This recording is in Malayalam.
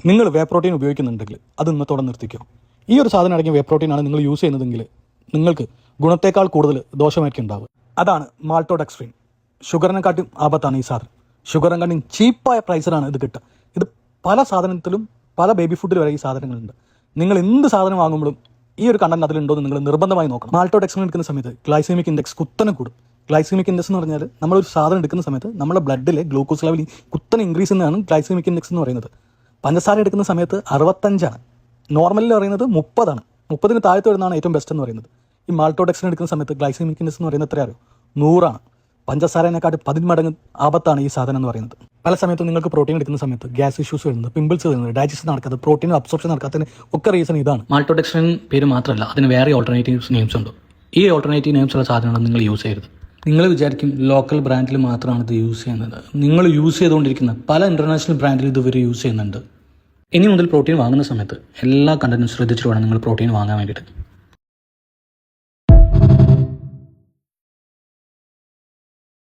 നിങ്ങൾ വേ പ്രോട്ടീൻ ഉപയോഗിക്കുന്നുണ്ടെങ്കിൽ അത് ഇന്നത്തോടെ നിർത്തിക്കോ. ഈ ഒരു സാധനം അടങ്ങിയ വേ പ്രോട്ടീനാണ് നിങ്ങൾ യൂസ് ചെയ്യുന്നതെങ്കിൽ നിങ്ങൾക്ക് ഗുണത്തേക്കാൾ കൂടുതൽ ദോഷമായിരിക്കും ഉണ്ടാവുക. അതാണ് മാൾട്ടോഡെക്സ്ട്രിൻ. ഷുഗറിനെക്കാട്ടും ആപത്താണ് ഈ സാധനം. ഷുഗറിനെക്കാട്ടും ചീപ്പായ പ്രൈസിലാണ് ഇത് കിട്ടുക. ഇത് പല സാധനത്തിലും പല ബേബി ഫുഡിൽ വരെ ഈ സാധനങ്ങളുണ്ട്. നിങ്ങൾ എന്ത് സാധനം വാങ്ങുമ്പോഴും ഈ ഒരു കണ്ടന്റ് അതിലുണ്ടോ എന്ന് നിങ്ങൾ നിർബന്ധമായി നോക്കണം. മാൾട്ടോഡെക്സ്ട്രിൻ എടുക്കുന്ന സമയത്ത് ഗ്ലൈസെമിക് ഇൻഡെക്സ് കുത്തനെ കൂടും. ഗ്ലൈസെമിക് ഇൻഡെക്സ് എന്ന് പറഞ്ഞാൽ നമ്മളൊരു സാധനം എടുക്കുന്ന സമയത്ത് നമ്മുടെ ബ്ലഡിലെ ഗ്ലൂക്കോസ് ലെവൽ കുത്തനെ ഇൻക്രീസ് ചെയ്യുന്നതാണ് ഗ്ലൈസെമിക് ഇൻഡെക്സ് എന്ന് പറയുന്നത്. പഞ്ചസാര എടുക്കുന്ന സമയത്ത് 65ആണ്, നോർമലിൽ പറയുന്നത് 30ആണ്. 30 താഴത്ത് വരുന്നതാണ് ഏറ്റവും ബെസ്റ്റ് എന്ന് പറയുന്നത്. ഈ മാൾട്ടോഡെക്സ്ട്രിൻ എടുക്കുന്ന സമയത്ത് ഗ്ലൈസെമിക് ഇൻഡെക്സ് എന്ന് പറയുന്നത് എത്രയാണ്? 100ആണ്. പഞ്ചസാരേനെക്കാട്ട് 10 മടങ്ങ് ആപത്താണ് ഈ സാധനം എന്ന് പറയുന്നത്. പല സമയത്തും നിങ്ങൾക്ക് പ്രോട്ടീൻ എടുക്കുന്ന സമയത്ത് ഗ്യാസ് ഇഷ്യൂസ് വരുന്നത്, പിമ്പിൾസ് വരുന്നത്, ഡൈജഷൻ നടക്കാത്തത്, പ്രോട്ടീൻ അബ്സോർപ്ഷൻ നടക്കാത്തതിന് ഒക്കെ റീസൺ ഇതാണ്. മാൾട്ടോഡെക്സ്ട്രിൻ പേര് മാത്രമല്ല, അതിന് വേറെ ഓൾട്ടർനേറ്റീവ്സ് നെയിംസ് ഉണ്ട്. ഈ ഓൾട്ടർനേറ്റീവ് നെയിംസ് ഉള്ള സാധനങ്ങൾ നിങ്ങൾ യൂസ് ചെയ്യരുത്. നിങ്ങൾ വിചാരിക്കും ലോക്കൽ ബ്രാൻഡിൽ മാത്രമാണ് ഇത് യൂസ് ചെയ്യുന്നത്. നിങ്ങൾ യൂസ് ചെയ്തുകൊണ്ടിരിക്കുന്ന പല ഇൻ്റർനാഷണൽ ബ്രാൻഡിൽ ഇതുവരെ യൂസ് ചെയ്യുന്നുണ്ട്. ഇനി മുതൽ പ്രോട്ടീൻ വാങ്ങുന്ന സമയത്ത് എല്ലാ കണ്ടന്റും ശ്രദ്ധിച്ചിട്ട് വേണം നിങ്ങൾ പ്രോട്ടീൻ വാങ്ങാൻ വേണ്ടിയിട്ട്.